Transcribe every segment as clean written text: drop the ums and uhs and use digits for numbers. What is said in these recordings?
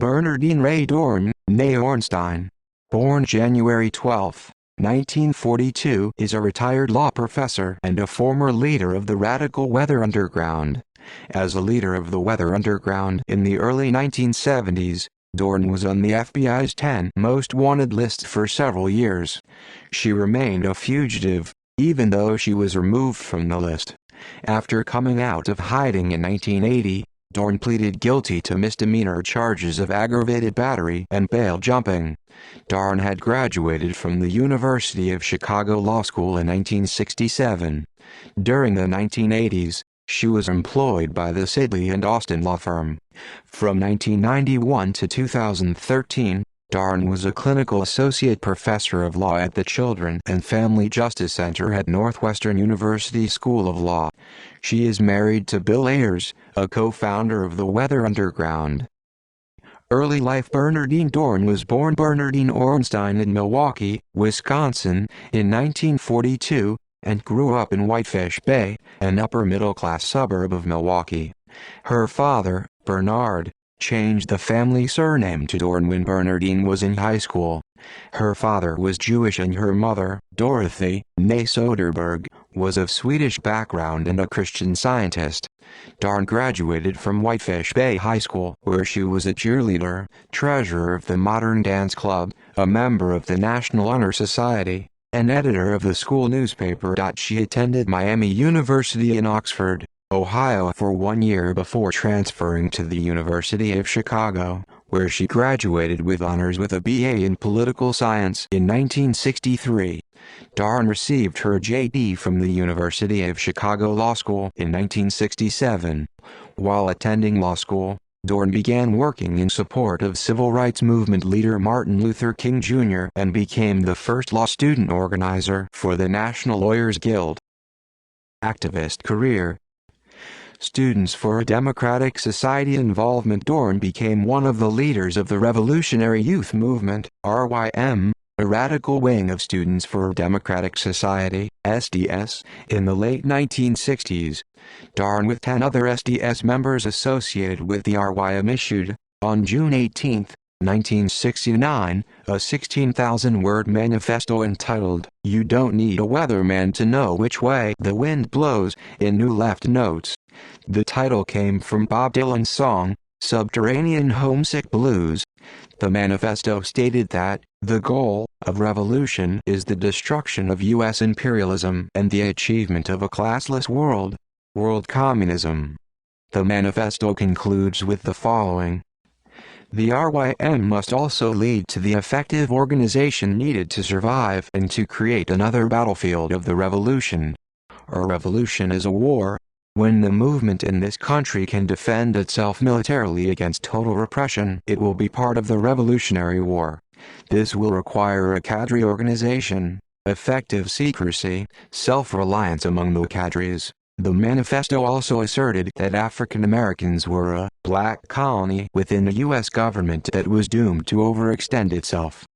Bernardine Dohrn, née Ornstein, born January 12, 1942, is a retired law professor and a former leader of the radical Weather Underground. As a leader of the Weather Underground in the early 1970s, Dohrn was on the FBI's 10 most wanted list for several years. She remained a fugitive, even though she was removed from the list. After coming out of hiding in 1980, Dohrn pleaded guilty to misdemeanor charges of aggravated battery and bail jumping. Dohrn had graduated from the University of Chicago Law School in 1967. During the 1980s, she was employed by the Sidley and Austin law firm. From 1991 to 2013, Dohrn was a clinical associate professor of law at the Children and Family Justice Center at Northwestern University School of Law. She is married to Bill Ayers, a co-founder of the Weather Underground. Early life. Bernardine Dohrn was born Bernardine Ornstein in Milwaukee, Wisconsin, in 1942, and grew up in Whitefish Bay, an upper-middle-class suburb of Milwaukee. Her father, Bernard, changed the family surname to Dohrn when Bernardine was in high school. Her father was Jewish and her mother, Dorothy, née Soderberg, was of Swedish background and a Christian Scientist. Dohrn graduated from Whitefish Bay High School, where she was a cheerleader, treasurer of the Modern Dance Club, a member of the National Honor Society, and editor of the school newspaper. She attended Miami University in Oxford, Ohio for 1 year before transferring to the University of Chicago, where she graduated with honors with a BA in political science in 1963. Dohrn received her JD from the University of Chicago Law School in 1967. While attending law school, Dohrn began working in support of civil rights movement leader Martin Luther King Jr. and became the first law student organizer for the National Lawyers Guild. Activist career. Students for a Democratic Society involvement. Dohrn became one of the leaders of the Revolutionary Youth Movement, RYM, a radical wing of Students for a Democratic Society, SDS, in the late 1960s. Dohrn with 10 other SDS members associated with the RYM issued, on June 18, 1969, a 16,000-word manifesto entitled, "You Don't Need a Weatherman to Know Which Way the Wind Blows," in New Left Notes. The title came from Bob Dylan's song, "Subterranean Homesick Blues." The manifesto stated that, "The goal of revolution is the destruction of U.S. imperialism and the achievement of a classless world communism." The manifesto concludes with the following. The RYM must also lead to the effective organization needed to survive and to create another battlefield of the revolution. A revolution is a war. When the movement in this country can defend itself militarily against total repression, it will be part of the Revolutionary War. This will require a cadre organization, effective secrecy, self-reliance among the cadres. The manifesto also asserted that African Americans were a black colony within the U.S. government that was doomed to overextend itself,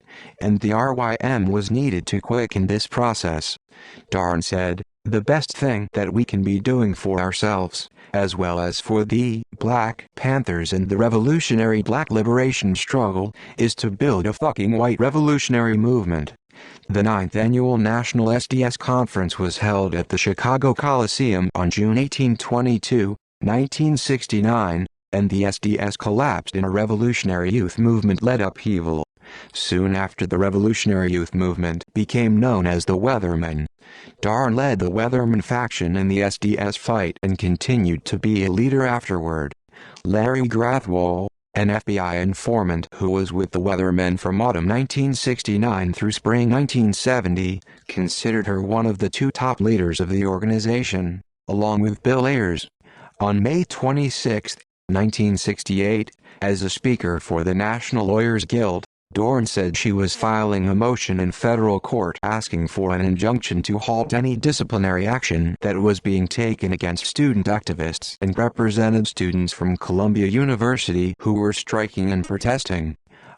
and the RYM was needed to quicken this process. Dohrn said, "The best thing that we can be doing for ourselves, as well as for the Black Panthers and the revolutionary black liberation struggle, is to build a fucking white revolutionary movement." The 9th Annual National SDS Conference was held at the Chicago Coliseum on June 18-22, 1969, and the SDS collapsed in a revolutionary youth movement-led upheaval. Soon after, the revolutionary youth movement became known as the Weathermen. Dohrn led the Weathermen faction in the SDS fight and continued to be a leader afterward. Larry Grathwohl, an FBI informant who was with the Weathermen from autumn 1969 through spring 1970, considered her one of the two top leaders of the organization, along with Bill Ayers. On May 26, 1968, as a speaker for the National Lawyers Guild, Dohrn said she was filing a motion in federal court asking for an injunction to halt any disciplinary action that was being taken against student activists and represented students from Columbia University who were striking and protesting.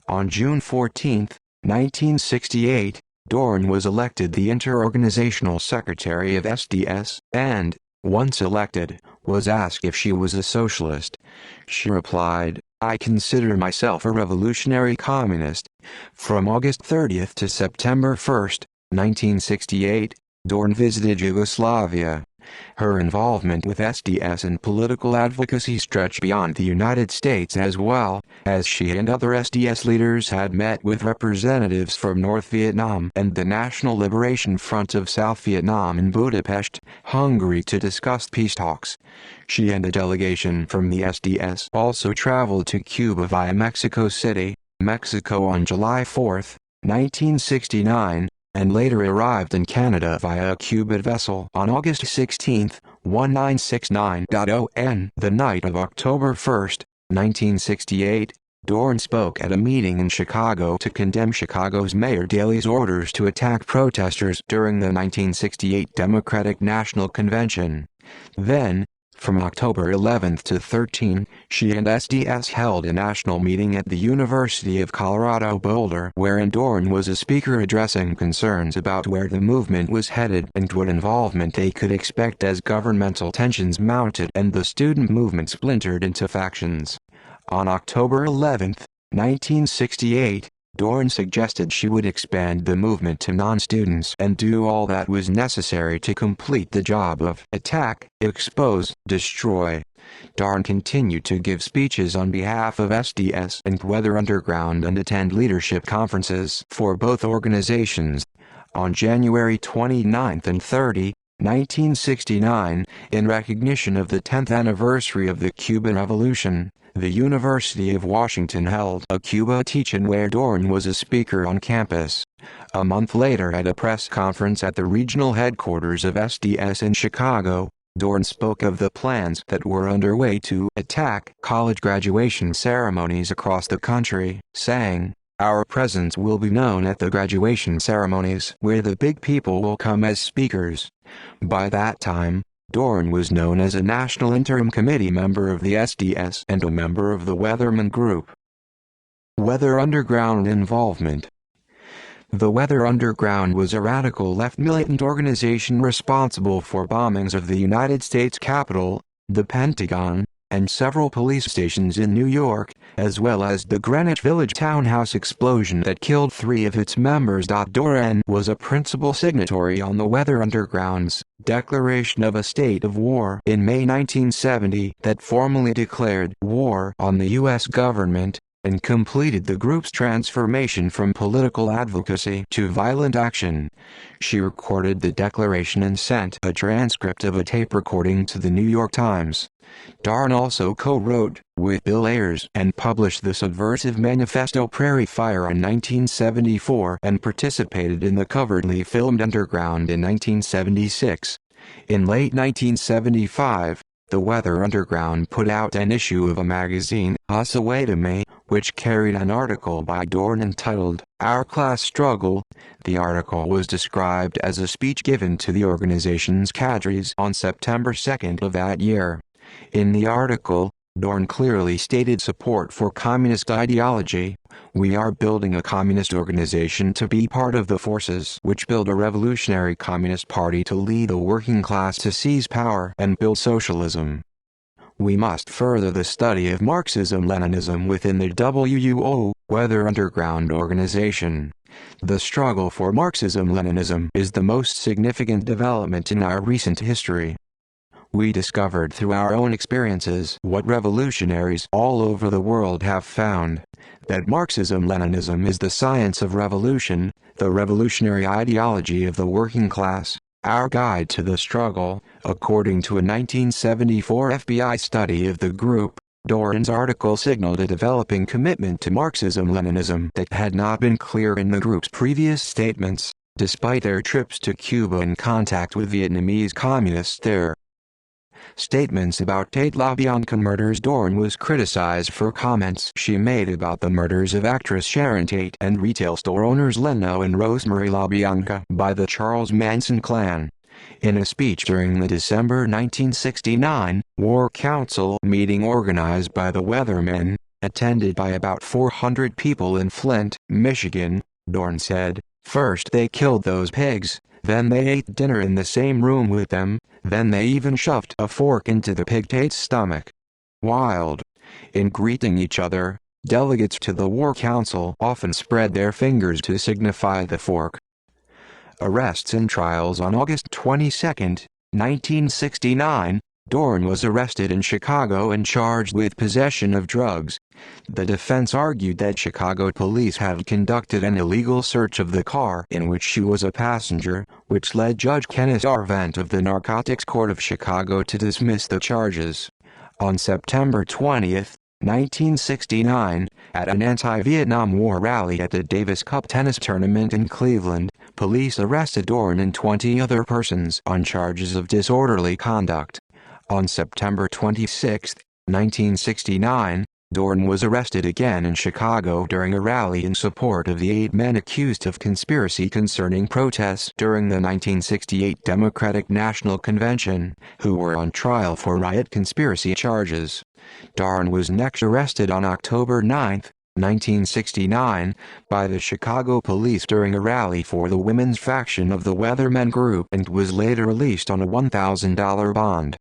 On June 14, 1968, Dohrn was elected the interorganizational secretary of SDS, and, once elected, was asked if she was a socialist. She replied, I consider myself a revolutionary communist. From August 30th to September 1st, 1968, Dohrn visited Yugoslavia. Her involvement with SDS and political advocacy stretched beyond the United States as well, as she and other SDS leaders had met with representatives from North Vietnam and the National Liberation Front of South Vietnam in Budapest, Hungary to discuss peace talks. She and a delegation from the SDS also traveled to Cuba via Mexico City, Mexico on July 4, 1969, and later arrived in Canada via a Cuban vessel on August 16, 1969. The night of October 1, 1968, Dohrn spoke at a meeting in Chicago to condemn Chicago's Mayor Daley's orders to attack protesters during the 1968 Democratic National Convention. Then, from October 11 to 13, she and SDS held a national meeting at the University of Colorado Boulder wherein Dohrn was a speaker addressing concerns about where the movement was headed and what involvement they could expect as governmental tensions mounted and the student movement splintered into factions. On October 11, 1968, Dohrn suggested she would expand the movement to non-students and do all that was necessary to complete the job of attack, expose, destroy. Dohrn continued to give speeches on behalf of SDS and Weather Underground and attend leadership conferences for both organizations. On January 29 and 30, 1969, in recognition of the 10th anniversary of the Cuban Revolution, the University of Washington held a Cuba teach-in where Dohrn was a speaker on campus. A month later at a press conference at the regional headquarters of SDS in Chicago, Dohrn spoke of the plans that were underway to attack college graduation ceremonies across the country, saying, "Our presence will be known at the graduation ceremonies where the big people will come as speakers." By that time, Dohrn was known as a National Interim Committee member of the SDS and a member of the Weatherman Group. Weather Underground involvement. The Weather Underground was a radical left militant organization responsible for bombings of the United States Capitol, the Pentagon, and several police stations in New York, as well as the Greenwich Village townhouse explosion that killed 3 of its members. Dohrn was a principal signatory on the Weather Underground's declaration of a state of war in May 1970 that formally declared war on the U.S. government, and completed the group's transformation from political advocacy to violent action. She recorded the declaration and sent a transcript of a tape recording to the New York Times. Dohrn also co-wrote, with Bill Ayers, and published the subversive manifesto Prairie Fire in 1974 and participated in the covertly filmed Underground in 1976. In late 1975, the Weather Underground put out an issue of a magazine, Asawatame, which carried an article by Dohrn entitled, "Our Class Struggle." The article was described as a speech given to the organization's cadres on September 2 of that year. In the article, Dohrn clearly stated support for communist ideology. "We are building a communist organization to be part of the forces which build a revolutionary communist party to lead the working class to seize power and build socialism. We must further the study of Marxism-Leninism within the WUO, Weather Underground organization. The struggle for Marxism-Leninism is the most significant development in our recent history. We discovered through our own experiences what revolutionaries all over the world have found, that Marxism-Leninism is the science of revolution, the revolutionary ideology of the working class, our guide to the struggle." According to a 1974 FBI study of the group, Dohrn's article signaled a developing commitment to Marxism-Leninism that had not been clear in the group's previous statements, despite their trips to Cuba and contact with Vietnamese communists there. Statements about Tate LaBianca murders. Dohrn was criticized for comments she made about the murders of actress Sharon Tate and retail store owners Leno and Rosemary LaBianca by the Charles Manson clan. In a speech during the December 1969 War Council meeting organized by the Weathermen, attended by about 400 people in Flint, Michigan, Dohrn said, "First they killed those pigs, then they ate dinner in the same room with them, then they even shoved a fork into the pig Tate's stomach. Wild. In greeting each other, delegates to the War Council often spread their fingers to signify the fork. Arrests and trials. On August 22, 1969, Dohrn was arrested in Chicago and charged with possession of drugs. The defense argued that Chicago police had conducted an illegal search of the car in which she was a passenger, which led Judge Kenneth Arvent of the Narcotics Court of Chicago to dismiss the charges. On September 20, 1969, at an anti-Vietnam War rally at the Davis Cup tennis tournament in Cleveland, police arrested Dohrn and 20 other persons on charges of disorderly conduct. On September 26, 1969, Dohrn was arrested again in Chicago during a rally in support of the 8 men accused of conspiracy concerning protests during the 1968 Democratic National Convention, who were on trial for riot conspiracy charges. Dohrn was next arrested on October 9, 1969, by the Chicago police during a rally for the women's faction of the Weathermen Group and was later released on a $1,000 bond.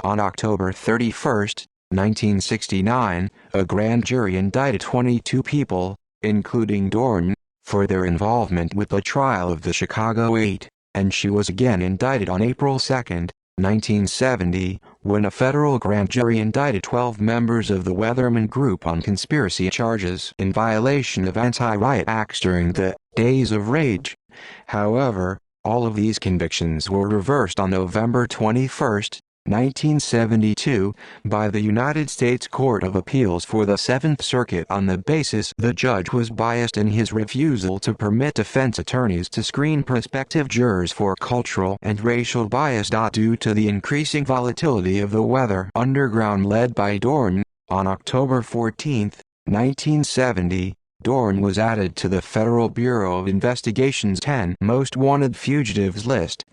On October 31, 1969, a grand jury indicted 22 people, including Dohrn, for their involvement with the trial of the Chicago 8, and she was again indicted on April 2, 1970, when a federal grand jury indicted 12 members of the Weathermen Group on conspiracy charges in violation of anti-riot acts during the Days of Rage. However, all of these convictions were reversed on November 21, 1972, by the United States Court of Appeals for the Seventh Circuit on the basis the judge was biased in his refusal to permit defense attorneys to screen prospective jurors for cultural and racial bias. Due to the increasing volatility of the weather underground led by Dohrn, on October 14, 1970, Dohrn was added to the Federal Bureau of Investigation's 10 Most Wanted Fugitives list.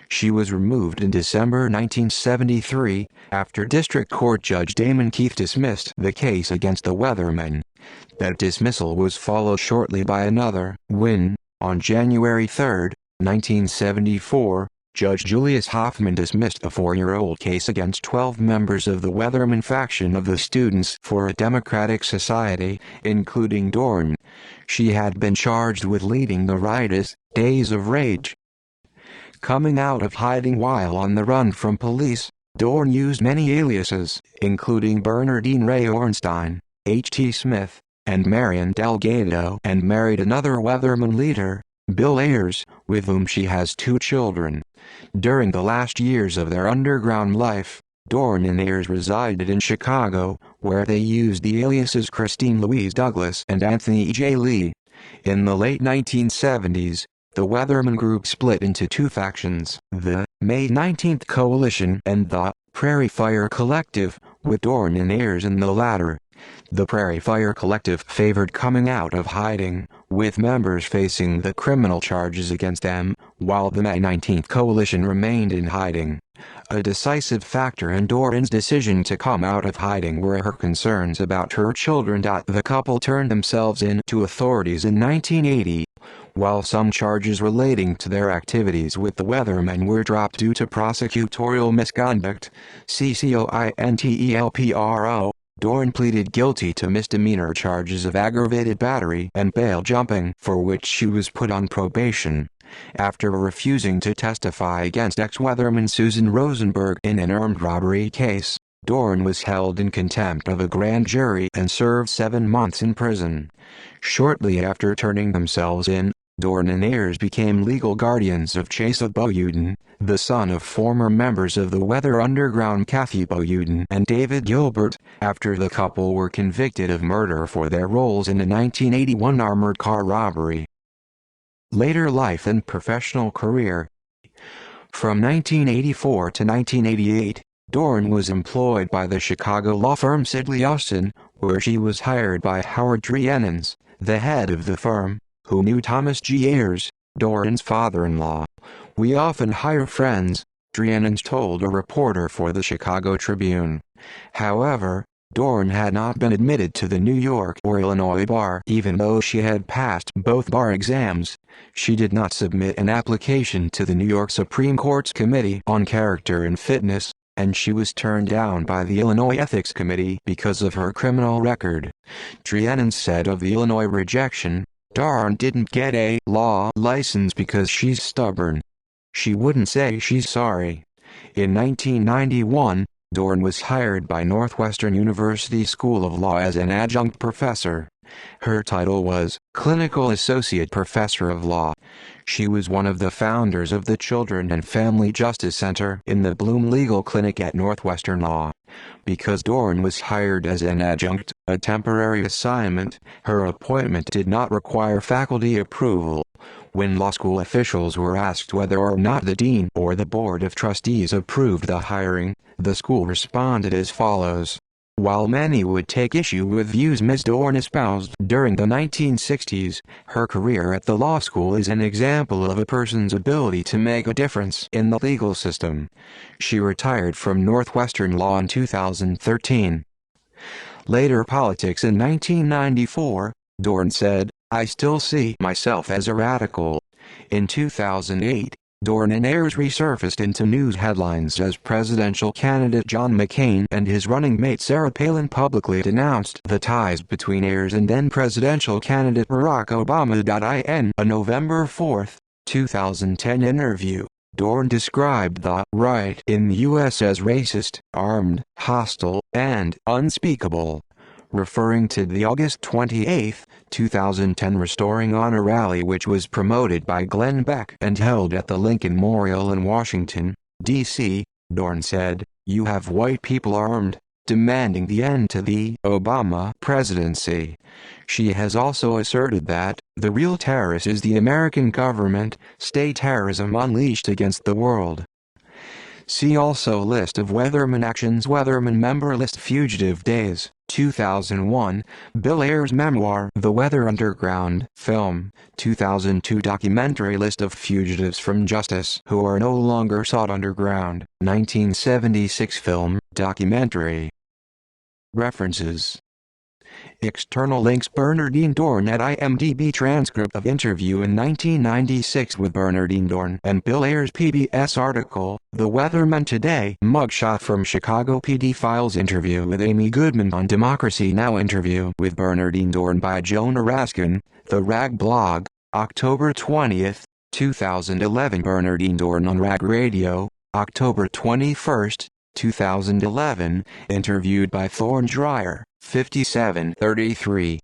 She was removed in December 1973, after District Court Judge Damon Keith dismissed the case against the Weathermen. That dismissal was followed shortly by another, when, on January 3, 1974, Judge Julius Hoffman dismissed a 4-year-old case against 12 members of the Weathermen faction of the Students for a Democratic Society, including Dohrn. She had been charged with leading the riotous Days of Rage. Coming out of hiding while on the run from police, Dohrn used many aliases, including Bernardine Dohrn, H.T. Smith, and Marion Delgado, and married another Weathermen leader, Bill Ayers, with whom she has 2 children. During the last years of their underground life, Dohrn and Ayers resided in Chicago, where they used the aliases Christine Louise Douglas and Anthony J. Lee. In the late 1970s, the Weathermen Group split into 2 factions, the May 19th Coalition and the Prairie Fire Collective, with Dohrn and Ayers in the latter. The Prairie Fire Collective favored coming out of hiding, with members facing the criminal charges against them, while the May 19th Coalition remained in hiding. A decisive factor in Dohrn's decision to come out of hiding were her concerns about her children. The couple turned themselves in to authorities in 1980. While some charges relating to their activities with the Weathermen were dropped due to prosecutorial misconduct, CCOINTELPRO, Dohrn pleaded guilty to misdemeanor charges of aggravated battery and bail jumping, for which she was put on probation. After refusing to testify against ex-Weatherman Susan Rosenberg in an armed robbery case, Dohrn was held in contempt of a grand jury and served 7 months in prison. Shortly after turning themselves in, Dohrn and Ayers became legal guardians of Chase Boyuden, the son of former members of the Weather Underground Kathy Boyuden and David Gilbert, after the couple were convicted of murder for their roles in a 1981 armored car robbery. Later life and professional career. From 1984 to 1988, Dohrn was employed by the Chicago law firm Sidley Austin, where she was hired by Howard Drienens, the head of the firm, who knew Thomas G. Ayers, Dohrn's father-in-law. "We often hire friends," Drienens told a reporter for the Chicago Tribune. However, Dohrn had not been admitted to the New York or Illinois bar even though she had passed both bar exams. She did not submit an application to the New York Supreme Court's Committee on Character and Fitness, and she was turned down by the Illinois Ethics Committee because of her criminal record. Trianon said of the Illinois rejection, "Dohrn didn't get a law license because she's stubborn. She wouldn't say she's sorry." In 1991, Dohrn was hired by Northwestern University School of Law as an adjunct professor. Her title was Clinical Associate Professor of Law. She was one of the founders of the Children and Family Justice Center in the Bloom Legal Clinic at Northwestern Law. Because Dohrn was hired as an adjunct, a temporary assignment, her appointment did not require faculty approval. When law school officials were asked whether or not the dean or the board of trustees approved the hiring, the school responded as follows. While many would take issue with views Ms. Dohrn espoused during the 1960s, her career at the law school is an example of a person's ability to make a difference in the legal system. She retired from Northwestern Law in 2013. Later politics in 1994, Dohrn said, "I still see myself as a radical." In 2008, Dohrn and Ayers resurfaced into news headlines as presidential candidate John McCain and his running mate Sarah Palin publicly denounced the ties between Ayers and then-presidential candidate Barack Obama. In a November 4, 2010 interview, Dohrn described the right in the U.S. as racist, armed, hostile, and unspeakable, referring to the August 28, 2010 Restoring Honor rally which was promoted by Glenn Beck and held at the Lincoln Memorial in Washington, D.C., Dohrn said, "You have white people armed, demanding the end to the Obama presidency." She has also asserted that, "The real terrorist is the American government, state terrorism unleashed against the world." See also List of Weatherman actions. Weatherman member list. Fugitive Days, 2001, Bill Ayers memoir The Weather Underground film, 2002 documentary List of fugitives from justice who are no longer sought underground, 1976 film, documentary. References. External links. Bernardine Dohrn at IMDb. Transcript of interview in 1996 with Bernardine Dohrn and Bill Ayers. PBS article, The Weatherman Today. Mugshot from Chicago PD Files. Interview with Amy Goodman on Democracy Now! Interview with Bernardine Dohrn by Jonah Raskin, The Rag Blog, October 20, 2011. Bernardine Dohrn on Rag Radio, October 21, 2011, interviewed by Thorne Dreyer, 5733.